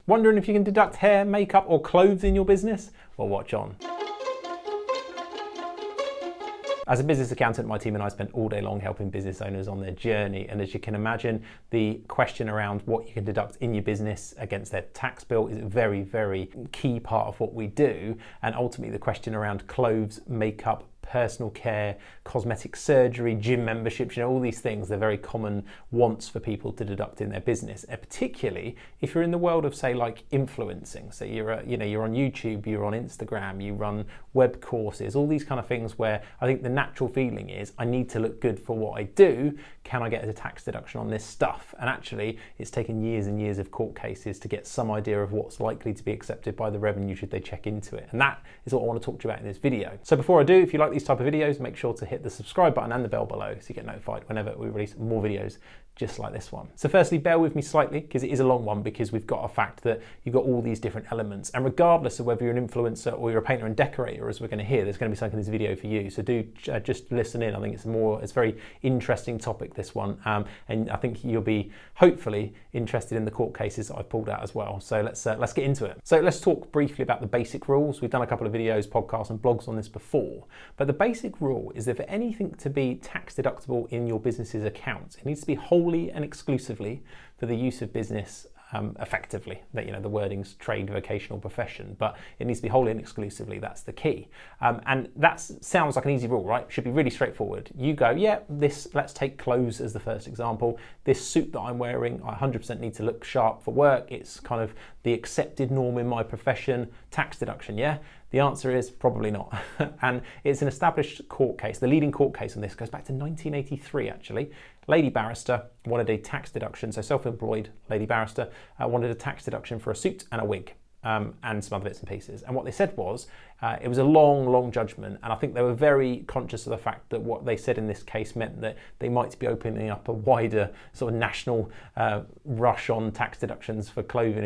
Wondering if you can deduct hair, makeup or clothes in your business? Well, watch on. As a business accountant, my team and I spent all day long helping business owners on their journey. And as you can imagine, the question around what you can deduct in your business against their tax bill is a very, very key part of what we do. And ultimately, the question around clothes, makeup, personal care, cosmetic surgery, gym memberships, all these things, they're very common wants for people to deduct in their business, and particularly if you're in the world of, say, like influencing. So you're on YouTube, you're on Instagram, you run web courses, all these kind of things where I think the natural feeling is I need to look good for what I do. Can I get a tax deduction on this stuff? And actually, it's taken years and years of court cases to get some idea of what's likely to be accepted by the revenue should they check into it. And that is what I want to talk to you about in this video. So before I do, if you like these type of videos, make sure to hit the subscribe button and the bell below so you get notified whenever we release more videos just like this one. So firstly, bear with me slightly because it is a long one, because we've got a fact that you've got all these different elements, and regardless of whether you're an influencer or you're a painter and decorator, as we're going to hear, there's going to be something in this video for you. So do just listen in. I think it's a very interesting topic, this one, and I think you'll be hopefully interested in the court cases that I've pulled out as well. So let's get into it. So let's talk briefly about the basic rules. We've done a couple of videos, podcasts and blogs on this before, but the basic rule is that for anything to be tax deductible in your business's accounts, it needs to be wholly and exclusively for the use of business effectively. That, the wording's trade, vocational, profession, but it needs to be wholly and exclusively. That's the key. And that sounds like an easy rule, right? Should be really straightforward. You go, yeah, let's take clothes as the first example. This suit that I'm wearing, I 100% need to look sharp for work. It's kind of the accepted norm in my profession. Tax deduction, yeah? The answer is probably not. And it's an established court case. The leading court case on this goes back to 1983, actually. Lady barrister wanted a tax deduction, so self-employed lady barrister wanted a tax deduction for a suit and a wig. And some other bits and pieces. And what they said was, it was a long judgment, and I think they were very conscious of the fact that what they said in this case meant that they might be opening up a wider sort of national rush on tax deductions for clothing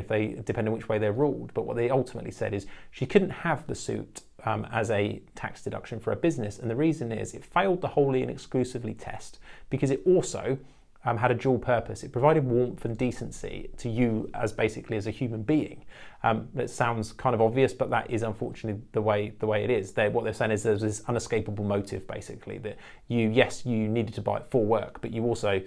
depending on which way they're ruled. But what they ultimately said is she couldn't have the suit as a tax deduction for a business, and the reason is it failed the wholly and exclusively test because it also had a dual purpose. It provided warmth and decency to you as a human being. That sounds kind of obvious, but that is unfortunately the way it is. What they're saying is there's this unescapable motive, basically, that you needed to buy it for work, but you also,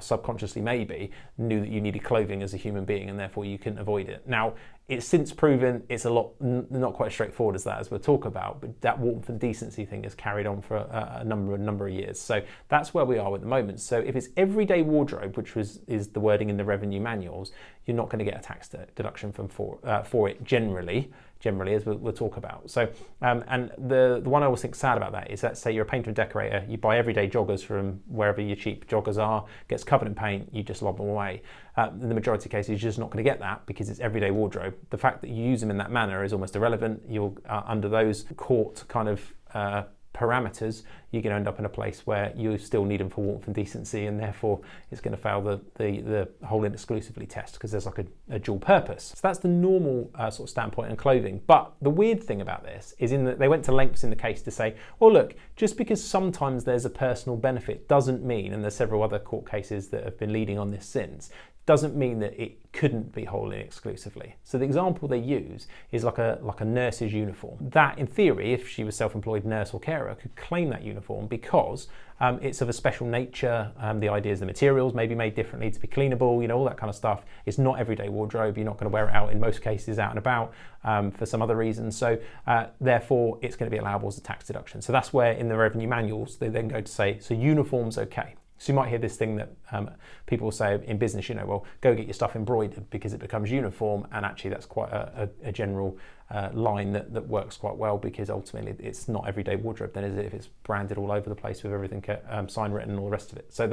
subconsciously maybe knew that you needed clothing as a human being, and therefore you couldn't avoid it. Now, it's since proven it's a lot not quite as straightforward as that, as we'll talk about, but that warmth and decency thing has carried on for a number of years. So that's where we are at the moment. So if it's everyday wardrobe, which is the wording in the revenue manuals, you're not going to get a tax deduction for it generally, as we'll talk about. So, and the one I always think sad about that is, let's say you're a painter and decorator, you buy everyday joggers from wherever your cheap joggers are, gets covered in paint, you just lob them away. In the majority of cases, you're just not going to get that because it's everyday wardrobe. The fact that you use them in that manner is almost irrelevant. You're under those court kind of parameters, you're going to end up in a place where you still need them for warmth and decency, and therefore it's going to fail the whole and exclusively test because there's like a dual purpose. So that's the normal sort of standpoint on clothing. But the weird thing about this is they went to lengths in the case to say, well, look, just because sometimes there's a personal benefit doesn't mean, and there's several other court cases that have been leading on this since, doesn't mean that it couldn't be wholly and exclusively. So the example they use is like a nurse's uniform. That, in theory, if she was self-employed nurse or carer, could claim that uniform because it's of a special nature. The idea is the materials may be made differently to be cleanable, all that kind of stuff. It's not everyday wardrobe. You're not going to wear it out in most cases out and about for some other reason. So therefore, it's going to be allowable as a tax deduction. So that's where in the revenue manuals, they then go to say, so uniform's okay. So you might hear this thing that people will say in business, well, go get your stuff embroidered because it becomes uniform, and actually that's quite a general line that works quite well, because ultimately it's not everyday wardrobe then, is it, if it's branded all over the place with everything sign written and all the rest of it. So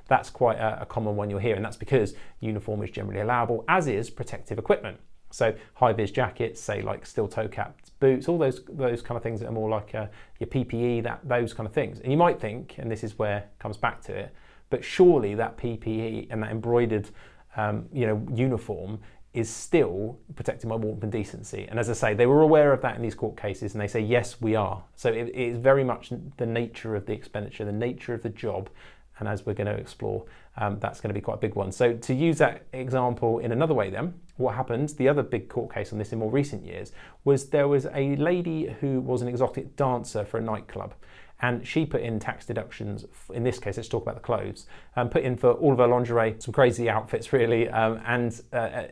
that's quite a common one you'll hear, and that's because uniform is generally allowable, as is protective equipment. So high-vis jackets, say like steel toe caps, boots, all those kind of things that are more like your PPE, those kind of things. And you might think, and this is where it comes back to it, but surely that PPE and that embroidered uniform is still protecting my warmth and decency. And as I say, they were aware of that in these court cases, and they say, yes, we are. So it is very much the nature of the expenditure, the nature of the job, and as we're going to explore, that's going to be quite a big one. So to use that example in another way then, what happened, the other big court case on this in more recent years, was there was a lady who was an exotic dancer for a nightclub. And she put in tax deductions, in this case, let's talk about the clothes, put in for all of her lingerie, some crazy outfits really, and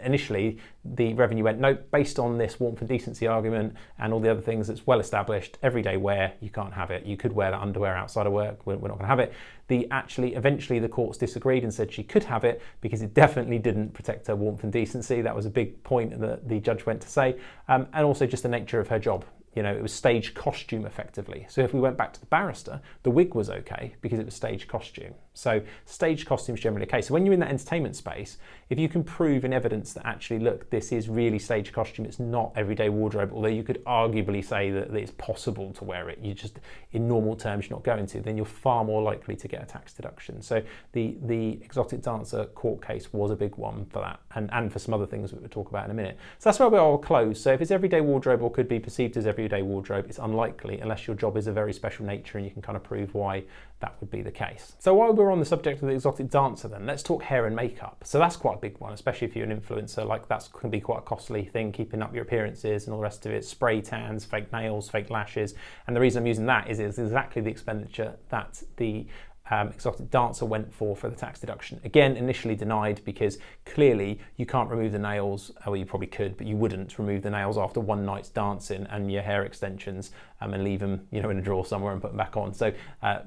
initially the revenue went, no, based on this warmth and decency argument and all the other things that's well established, everyday wear, you can't have it. You could wear that underwear outside of work, we're not going to have it. Eventually the courts disagreed and said she could have it because it definitely didn't protect her warmth and decency. That was a big point that the judge went to say, and also just the nature of her job. You know, it was stage costume effectively. So if we went back to the barrister, the wig was okay because it was stage costume. So stage costume is generally okay. So when you're in that entertainment space, if you can prove in evidence that actually, look, this is really stage costume, it's not everyday wardrobe, although you could arguably say that it's possible to wear it, you just, in normal terms, you're not going to, then you're far more likely to get a tax deduction. So the exotic dancer court case was a big one for that, and for some other things that we'll talk about in a minute. So that's where we are with clothes. So if it's everyday wardrobe or could be perceived as everyday wardrobe, it's unlikely unless your job is a very special nature and you can kind of prove why that would be the case. So while we're on the subject of the exotic dancer then, let's talk hair and makeup. So that's quite a big one, especially if you're an influencer, like that's can be quite a costly thing, keeping up your appearances and all the rest of it, spray tans, fake nails, fake lashes. And the reason I'm using that is it's exactly the expenditure that the exotic dancer went for the tax deduction. Again, initially denied because clearly you can't remove the nails, well you probably could, but you wouldn't remove the nails after one night's dancing and your hair extensions and leave them, you know, in a drawer somewhere and put them back on. So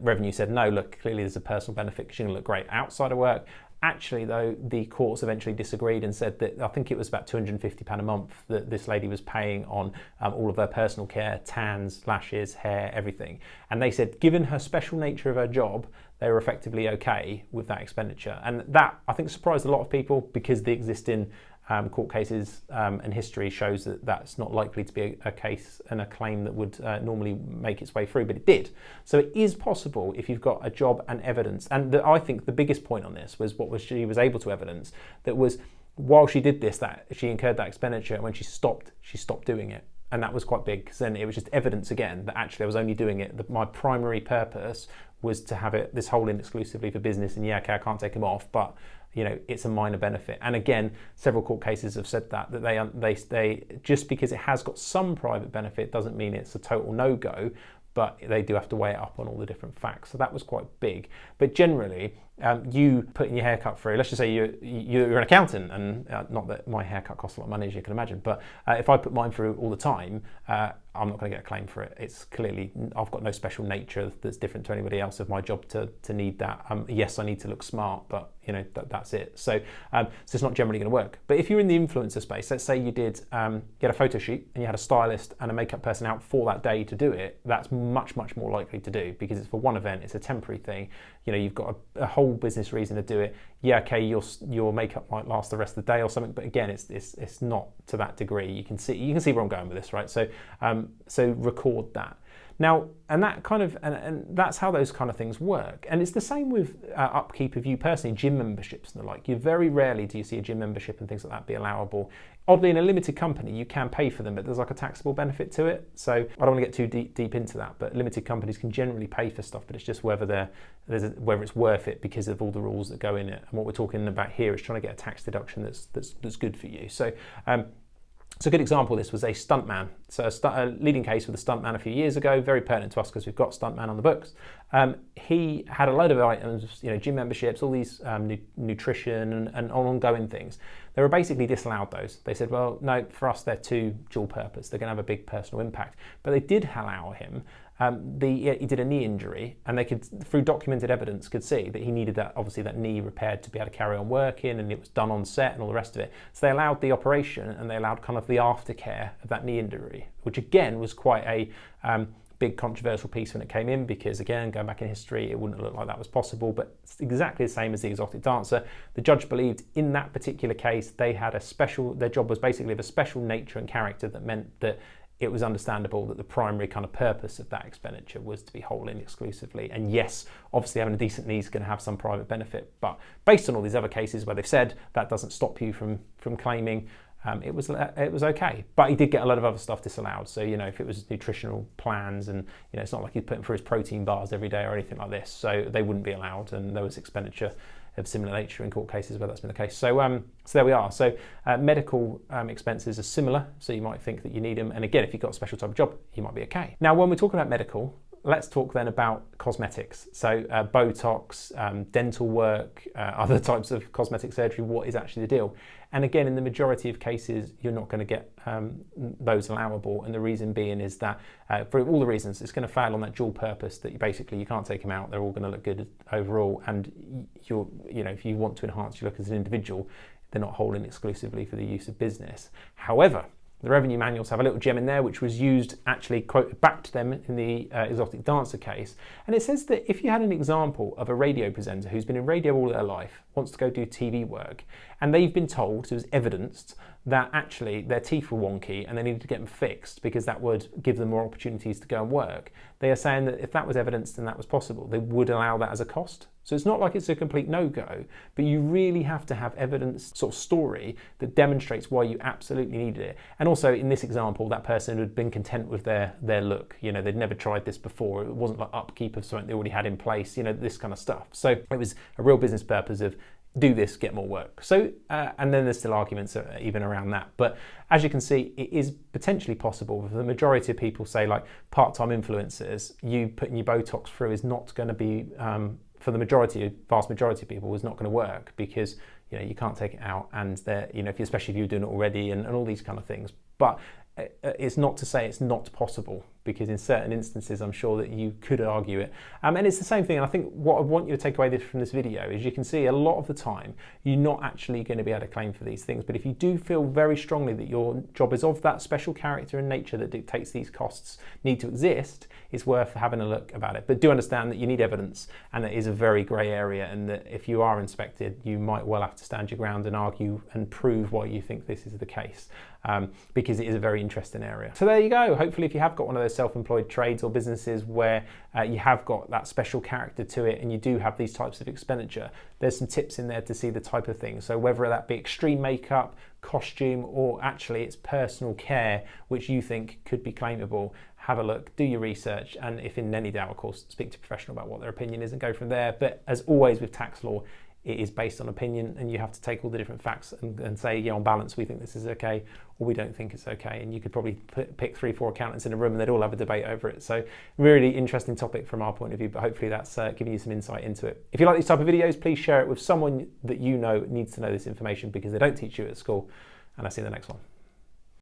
revenue said, no, look, clearly there's a personal benefit because you're gonna look great outside of work. Actually, though, the courts eventually disagreed and said that I think it was about £250 a month that this lady was paying on all of her personal care, tans, lashes, hair, everything. And they said, given her special nature of her job, they were effectively okay with that expenditure. And that, I think, surprised a lot of people because the existing court cases and history shows that that's not likely to be a case and a claim that would normally make its way through, but it did. So it is possible if you've got a job and evidence. And I think the biggest point on this was she was able to evidence that was while she did this, that she incurred that expenditure, and when she stopped doing it. And that was quite big because then it was just evidence again that actually I was only doing it, that my primary purpose was to have this hole in exclusively for business, and yeah, okay, I can't take them off, but you know, it's a minor benefit. And again, several court cases have said that they just because it has got some private benefit doesn't mean it's a total no-go, but they do have to weigh it up on all the different facts. So that was quite big. But generally, you putting your haircut through, let's just say you're an accountant, and not that my haircut costs a lot of money as you can imagine, but if I put mine through all the time, I'm not going to get a claim for it. It's clearly, I've got no special nature that's different to anybody else of my job to need that. Yes, I need to look smart, but you know, that's it. So it's not generally going to work. But if you're in the influencer space, let's say you did get a photo shoot and you had a stylist and a makeup person out for that day to do it, that's much, much more likely to do because it's for one event, it's a temporary thing. You know, you've got a whole business reason to do it. Yeah, okay, your makeup might last the rest of the day or something, but again, it's not to that degree. You can see where I'm going with this, right? So record that. Now, and that kind of, and that's how those kind of things work. And it's the same with upkeep of you personally, gym memberships and the like. You very rarely do you see a gym membership and things like that be allowable. Oddly, in a limited company, you can pay for them, but there's like a taxable benefit to it. So I don't want to get too deep into that, but limited companies can generally pay for stuff, but it's just whether it's worth it because of all the rules that go in it. And what we're talking about here is trying to get a tax deduction that's good for you. So a good example of this was a stuntman. So a leading case with a stuntman a few years ago, very pertinent to us because we've got stuntman on the books. He had a load of items, you know, gym memberships, all these nutrition and ongoing things. They were basically disallowed those. They said, well, no, for us they're too dual purpose. They're going to have a big personal impact. But they did allow him. He did a knee injury, and they could, through documented evidence, could see that he needed that knee repaired to be able to carry on working, and it was done on set and all the rest of it. So they allowed the operation, and they allowed kind of the aftercare of that knee injury, which again was quite a big controversial piece when it came in, because again, going back in history, it wouldn't look like that was possible, but it's exactly the same as the exotic dancer. The judge believed in that particular case, their job was basically of a special nature and character that meant that it was understandable that the primary kind of purpose of that expenditure was to be whole in exclusively. And yes, obviously having a decent knee is going to have some private benefit, but based on all these other cases where they've said that doesn't stop you from claiming, it was okay. But he did get a lot of other stuff disallowed. So, you know, if it was nutritional plans, and you know, it's not like he's putting through his protein bars every day or anything like this, so they wouldn't be allowed, and there was expenditure of similar nature in court cases where that's been the case. So there we are. So medical expenses are similar, so you might think that you need them. And again, if you've got a special type of job, you might be okay. Now, when we're talking about medical, let's talk then about cosmetics. So Botox, dental work, other types of cosmetic surgery, what is actually the deal? And again, in the majority of cases, you're not going to get those allowable. And the reason being is that for all the reasons, it's going to fail on that dual purpose that you can't take them out. They're all going to look good overall. And if you want to enhance your look as an individual, they're not holding exclusively for the use of business. However, the revenue manuals have a little gem in there which was used, actually quoted back to them in the exotic dancer case. And it says that if you had an example of a radio presenter who's been in radio all their life, wants to go do TV work, and they've been told, so it was evidenced, that actually their teeth were wonky and they needed to get them fixed because that would give them more opportunities to go and work. They are saying that if that was evidenced and that was possible, they would allow that as a cost. So it's not like it's a complete no-go, but you really have to have evidence, sort of story that demonstrates why you absolutely needed it. And also in this example, that person had been content with their look. They'd never tried this before. It wasn't like upkeep of something they already had in place, this kind of stuff. So it was a real business purpose of do this, get more work. So, and then there's still arguments even around that. But as you can see, it is potentially possible for the majority of people, say like part-time influencers, you putting your Botox through is not going to be, for the vast majority of people, is not going to work because you can't take it out, and especially if you're doing it already and all these kind of things. But it's not to say it's not possible, because in certain instances I'm sure that you could argue it. And it's the same thing, and I think what I want you to take away from this video is you can see a lot of the time you're not actually going to be able to claim for these things, but if you do feel very strongly that your job is of that special character and nature that dictates these costs need to exist, it's worth having a look about it. But do understand that you need evidence, and it is a very grey area, and that if you are inspected you might well have to stand your ground and argue and prove why you think this is the case, because it is a very interesting area. So there you go. Hopefully if you have got one of those self-employed trades or businesses where you have got that special character to it and you do have these types of expenditure, there's some tips in there to see the type of thing. So whether that be extreme makeup, costume, or actually it's personal care which you think could be claimable, have a look, do your research, and if in any doubt, of course, speak to a professional about what their opinion is and go from there. But as always with tax law, it is based on opinion, and you have to take all the different facts and say, on balance, we think this is okay, or we don't think it's okay. And you could probably pick 3-4 accountants in a room and they'd all have a debate over it. So really interesting topic from our point of view, but hopefully that's giving you some insight into it. If you like these type of videos, please share it with someone that you know needs to know this information, because they don't teach you at school. And I'll see you in the next one.